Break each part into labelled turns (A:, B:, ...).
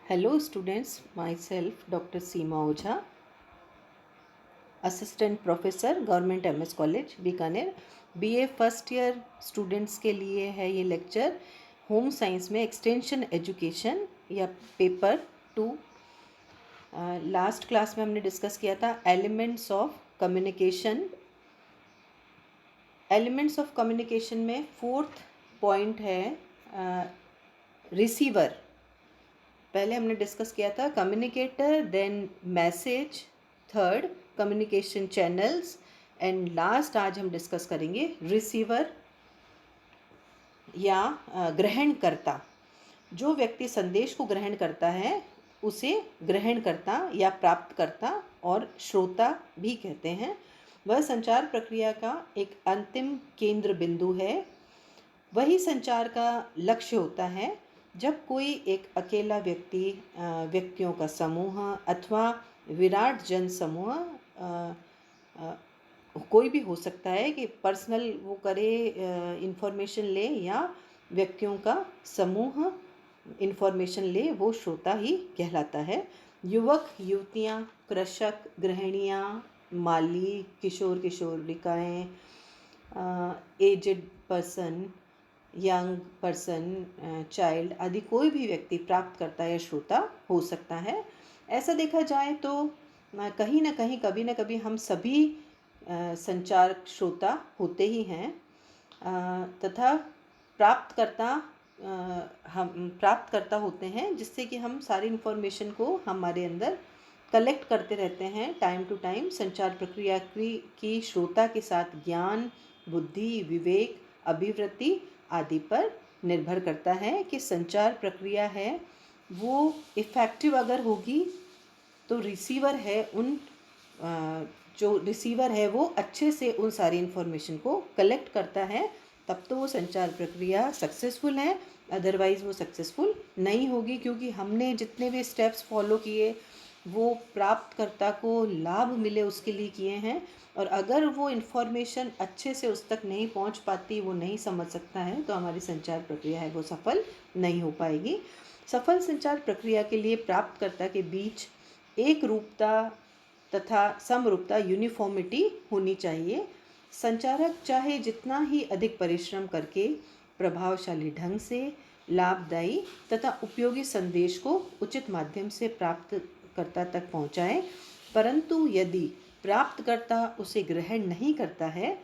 A: Hello students, myself Dr. Seema Ojha, assistant professor government MS college Bikaner. BA first year students के लिए है ये lecture home science में extension education या paper 2। Last class में हमने डिस्कस किया था elements of communication. Elements of communication में फोर्थ पॉइंट है रिसीवर। पहले हमने डिस्कस किया था communicator, then message, third communication channels and last आज हम डिस्कस करेंगे रिसीवर या ग्रहणकर्ता। जो व्यक्ति संदेश को ग्रहण करता है उसे ग्रहणकर्ता या प्राप्तकर्ता और श्रोता भी कहते हैं। वह संचार प्रक्रिया का एक अंतिम केंद्र बिंदु है। वही संचार का लक्ष्य होता है। जब कोई एक अकेला व्यक्तियों का समूह अथवा विराट जन समूह, कोई भी हो सकता है कि पर्सनल वो करे, इंफॉर्मेशन ले, या व्यक्तियों का समूह इंफॉर्मेशन ले, वो श्रोता ही कहलाता है। युवक युवतियाँ, कृषक, गृहिणियाँ, माली, किशोर किशोरिकाएँ, aged person, young person, child आदि कोई भी व्यक्ति प्राप्तकर्ता या श्रोता हो सकता है। ऐसा देखा जाए तो कहीं ना कहीं कभी ना कभी हम सभी संचार श्रोता होते ही हैं, तथा हम प्राप्तकर्ता होते हैं, जिससे कि हम सारी इन्फॉर्मेशन को हमारे अंदर कलेक्ट करते रहते हैं टाइम टू टाइम। संचार प्रक्रिया की श्रोता के साथ ज्ञान, बुद्धि, विवेक, अभिवृत्ति आदि पर निर्भर करता है कि संचार प्रक्रिया है वो इफ़ेक्टिव अगर होगी तो जो रिसीवर है वो अच्छे से उन सारी इन्फॉर्मेशन को कलेक्ट करता है, तब तो वो संचार प्रक्रिया सक्सेसफुल है। अदरवाइज़ वो सक्सेसफुल नहीं होगी, क्योंकि हमने जितने भी स्टेप्स फॉलो किए वो प्राप्तकर्ता को लाभ मिले उसके लिए किए हैं। और अगर वो इन्फॉर्मेशन अच्छे से उस तक नहीं पहुंच पाती, वो नहीं समझ सकता है, तो हमारी संचार प्रक्रिया है वो सफल नहीं हो पाएगी। सफल संचार प्रक्रिया के लिए प्राप्तकर्ता के बीच एक रूपता तथा समरूपता, यूनिफॉर्मिटी होनी चाहिए। संचारक चाहे जितना ही अधिक परिश्रम करके प्रभावशाली ढंग से लाभदायी तथा उपयोगी संदेश को उचित माध्यम से प्राप्तकर्ता तक पहुंचाए, परंतु यदि प्राप्तकर्ता उसे ग्रहण नहीं करता है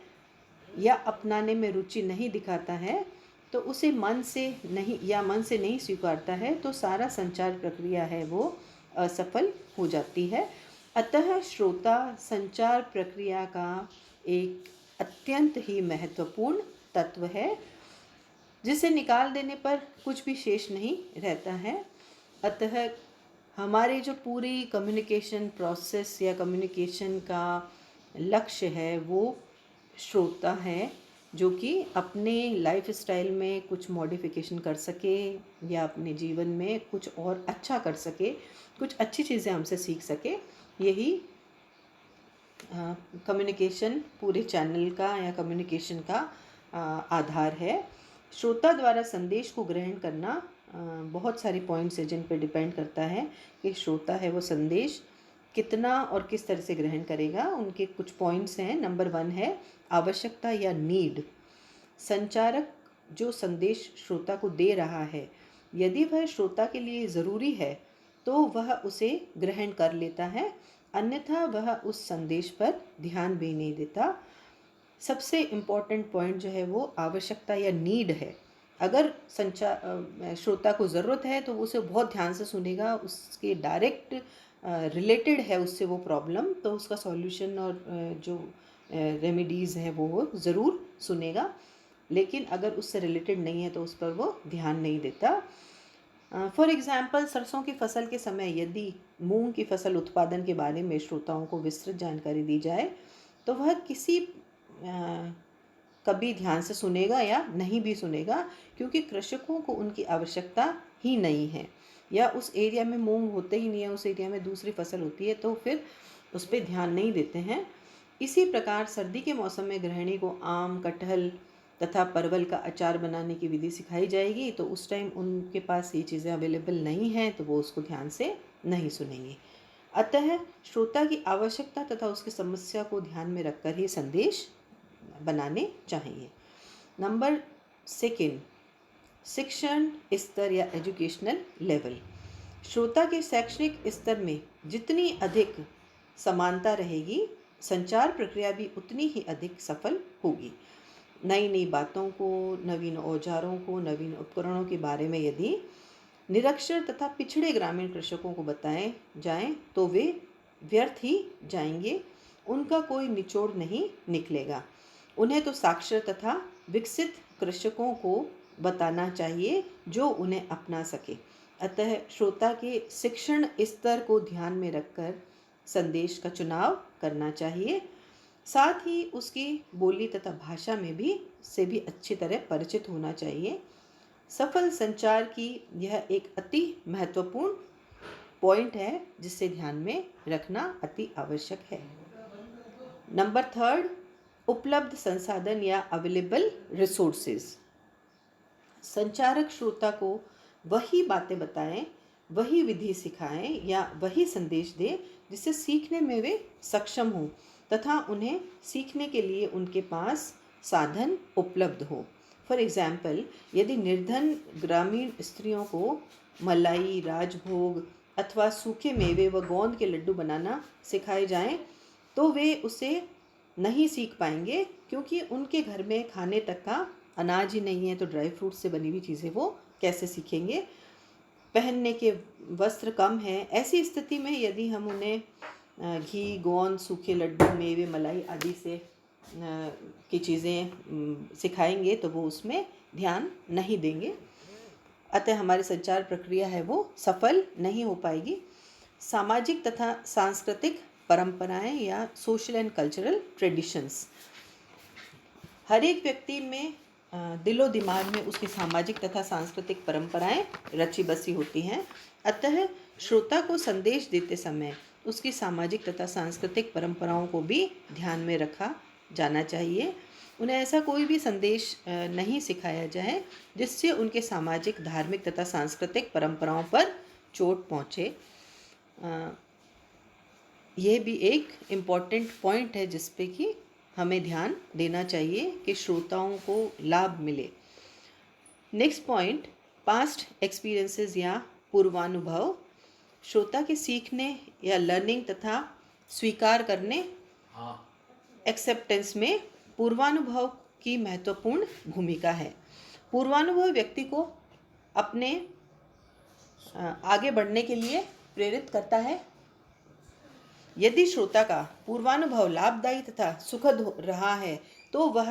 A: या अपनाने में रुचि नहीं दिखाता है, तो उसे मन से नहीं स्वीकारता है, तो सारा संचार प्रक्रिया है वो असफल हो जाती है। अतः श्रोता संचार प्रक्रिया का एक अत्यंत ही महत्वपूर्ण तत्व है, जिसे निकाल देने पर कुछ भी शेष नहीं रहता है। अतः हमारे जो पूरी कम्युनिकेशन प्रोसेस या कम्युनिकेशन का लक्ष्य है वो श्रोता है, जो कि अपने लाइफ स्टाइल में कुछ मॉडिफिकेशन कर सके या अपने जीवन में कुछ और अच्छा कर सके, कुछ अच्छी चीज़ें हमसे सीख सके। यही कम्युनिकेशन पूरे चैनल का या कम्युनिकेशन का आधार है। श्रोता द्वारा संदेश को ग्रहण करना बहुत सारे पॉइंट्स हैं जिन पर डिपेंड करता है कि श्रोता है वो संदेश कितना और किस तरह से ग्रहण करेगा। उनके कुछ पॉइंट्स हैं। नंबर 1 है आवश्यकता या नीड। संचारक जो संदेश श्रोता को दे रहा है, यदि वह श्रोता के लिए ज़रूरी है तो वह उसे ग्रहण कर लेता है, अन्यथा वह उस संदेश पर ध्यान भी नहीं देता। सबसे इम्पॉर्टेंट पॉइंट जो है वो आवश्यकता या नीड है। अगर श्रोता को ज़रूरत है तो उसे बहुत ध्यान से सुनेगा, उसके डायरेक्ट रिलेटेड है उससे वो प्रॉब्लम, तो उसका सॉल्यूशन और जो रेमेडीज़ है वो ज़रूर सुनेगा। लेकिन अगर उससे रिलेटेड नहीं है तो उस पर वो ध्यान नहीं देता। फॉर एग्ज़ाम्पल, सरसों की फसल के समय यदि मूंग की फसल उत्पादन के बारे में श्रोताओं को विस्तृत जानकारी दी जाए तो वह कभी ध्यान से सुनेगा या नहीं भी सुनेगा, क्योंकि कृषकों को उनकी आवश्यकता ही नहीं है, या उस एरिया में मूंग होते ही नहीं है, उस एरिया में दूसरी फसल होती है, तो फिर उस पर ध्यान नहीं देते हैं। इसी प्रकार सर्दी के मौसम में गृहिणी को आम, कटहल तथा परवल का अचार बनाने की विधि सिखाई जाएगी, तो उस टाइम उनके पास ये चीज़ें अवेलेबल नहीं हैं, तो वो उसको ध्यान से नहीं सुनेंगे। अतः श्रोता की आवश्यकता तथा उसकी समस्या को ध्यान में रखकर ही संदेश बनाने चाहिए। नंबर 2, शिक्षण स्तर या एजुकेशनल लेवल। श्रोता के शैक्षणिक स्तर में जितनी अधिक समानता रहेगी, संचार प्रक्रिया भी उतनी ही अधिक सफल होगी। नई नई बातों को, नवीन औजारों को, नवीन उपकरणों के बारे में यदि निरक्षर तथा पिछड़े ग्रामीण कृषकों को बताएं जाएं, तो वे व्यर्थ ही जाएंगे, उनका कोई निचोड़ नहीं निकलेगा। उन्हें तो साक्षर तथा विकसित कृषकों को बताना चाहिए जो उन्हें अपना सके। अतः श्रोता के शिक्षण स्तर को ध्यान में रखकर संदेश का चुनाव करना चाहिए। साथ ही उसकी बोली तथा भाषा में भी अच्छी तरह परिचित होना चाहिए। सफल संचार की यह एक अति महत्वपूर्ण पॉइंट है जिसे ध्यान में रखना अति आवश्यक है। नंबर 3, उपलब्ध संसाधन या अवेलेबल रिसोर्सेज। संचारक श्रोता को वही बातें बताएं, वही विधि सिखाएं या वही संदेश दें जिससे सीखने में वे सक्षम हों तथा उन्हें सीखने के लिए उनके पास साधन उपलब्ध हो। फॉर एग्जाम्पल, यदि निर्धन ग्रामीण स्त्रियों को मलाई, राजभोग अथवा सूखे मेवे व गोंद के लड्डू बनाना सिखाए जाएं, तो वे उसे नहीं सीख पाएंगे, क्योंकि उनके घर में खाने तक का अनाज ही नहीं है, तो ड्राई फ्रूट से बनी हुई चीज़ें वो कैसे सीखेंगे। पहनने के वस्त्र कम हैं, ऐसी स्थिति में यदि हम उन्हें घी, गोंद, सूखे लड्डू, मेवे, मलाई आदि से की चीज़ें सिखाएंगे तो वो उसमें ध्यान नहीं देंगे। अतः हमारी संचार प्रक्रिया है वो सफल नहीं हो पाएगी। सामाजिक तथा सांस्कृतिक परंपराएं या सोशल एंड कल्चरल ट्रेडिशंस। हर एक व्यक्ति में दिलो दिमाग में उसकी सामाजिक तथा सांस्कृतिक परंपराएं रची बसी होती हैं। अतः श्रोता को संदेश देते समय उसकी सामाजिक तथा सांस्कृतिक परंपराओं को भी ध्यान में रखा जाना चाहिए। उन्हें ऐसा कोई भी संदेश नहीं सिखाया जाए जिससे उनके सामाजिक, धार्मिक तथा सांस्कृतिक परंपराओं पर चोट पहुँचे। ये भी एक इम्पॉर्टेंट पॉइंट है जिस पे कि हमें ध्यान देना चाहिए कि श्रोताओं को लाभ मिले। नेक्स्ट पॉइंट, पास्ट एक्सपीरियंसेस या पूर्वानुभव। श्रोता के सीखने या लर्निंग तथा स्वीकार करने, एक्सेप्टेंस में पूर्वानुभव की महत्वपूर्ण भूमिका है। पूर्वानुभव व्यक्ति को अपने आगे बढ़ने के लिए प्रेरित करता है। यदि श्रोता का पूर्वानुभव लाभदायी तथा सुखद रहा है तो वह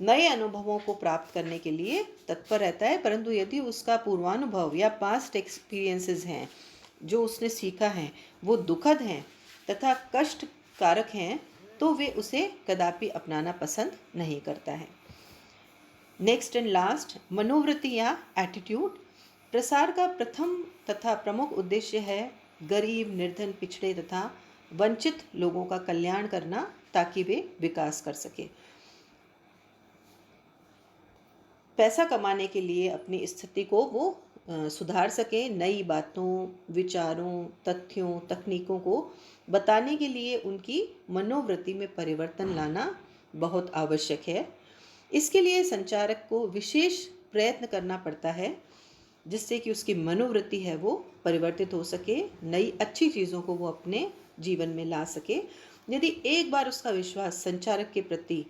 A: नए अनुभवों को प्राप्त करने के लिए तत्पर रहता है, परंतु यदि उसका पूर्वानुभव या पास्ट एक्सपीरियंसेस हैं जो उसने सीखा है वो दुखद हैं तथा कष्टकारक हैं, तो वे उसे कदापि अपनाना पसंद नहीं करता है। नेक्स्ट एंड लास्ट, मनोवृत्ति या एटीट्यूड। प्रसार का प्रथम तथा प्रमुख उद्देश्य है गरीब, निर्धन, पिछड़े तथा वंचित लोगों का कल्याण करना ताकि वे विकास कर सके। पैसा कमाने के लिए अपनी स्थिति को वो सुधार सके। नई बातों, विचारों, तथ्यों, तकनीकों को बताने के लिए उनकी मनोवृत्ति में परिवर्तन लाना बहुत आवश्यक है। इसके लिए संचारक को विशेष प्रयत्न करना पड़ता है जिससे कि उसकी मनोवृत्ति है वो परिवर्तित हो सके, नई अच्छी चीज़ों को वो अपने जीवन में ला सके। यदि एक बार उसका विश्वास संचारक के प्रति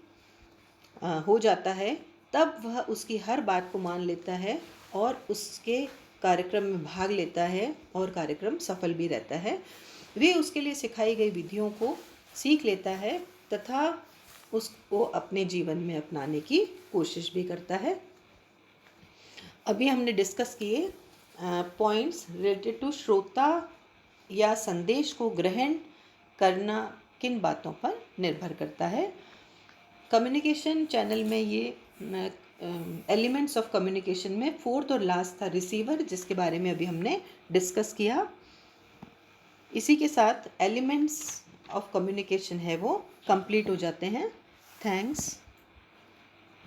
A: हो जाता है, तब वह उसकी हर बात को मान लेता है और उसके कार्यक्रम में भाग लेता है और कार्यक्रम सफल भी रहता है। वे उसके लिए सिखाई गई विधियों को सीख लेता है तथा उसको अपने जीवन में अपनाने की कोशिश भी करता है। अभी हमने डिस्कस किए पॉइंट्स रिलेटेड टू श्रोता या संदेश को ग्रहण करना किन बातों पर निर्भर करता है। कम्युनिकेशन चैनल में ये एलिमेंट्स ऑफ कम्युनिकेशन में फोर्थ और लास्ट था रिसीवर, जिसके बारे में अभी हमने डिस्कस किया। इसी के साथ एलिमेंट्स ऑफ कम्युनिकेशन है वो कंप्लीट हो जाते हैं। थैंक्स।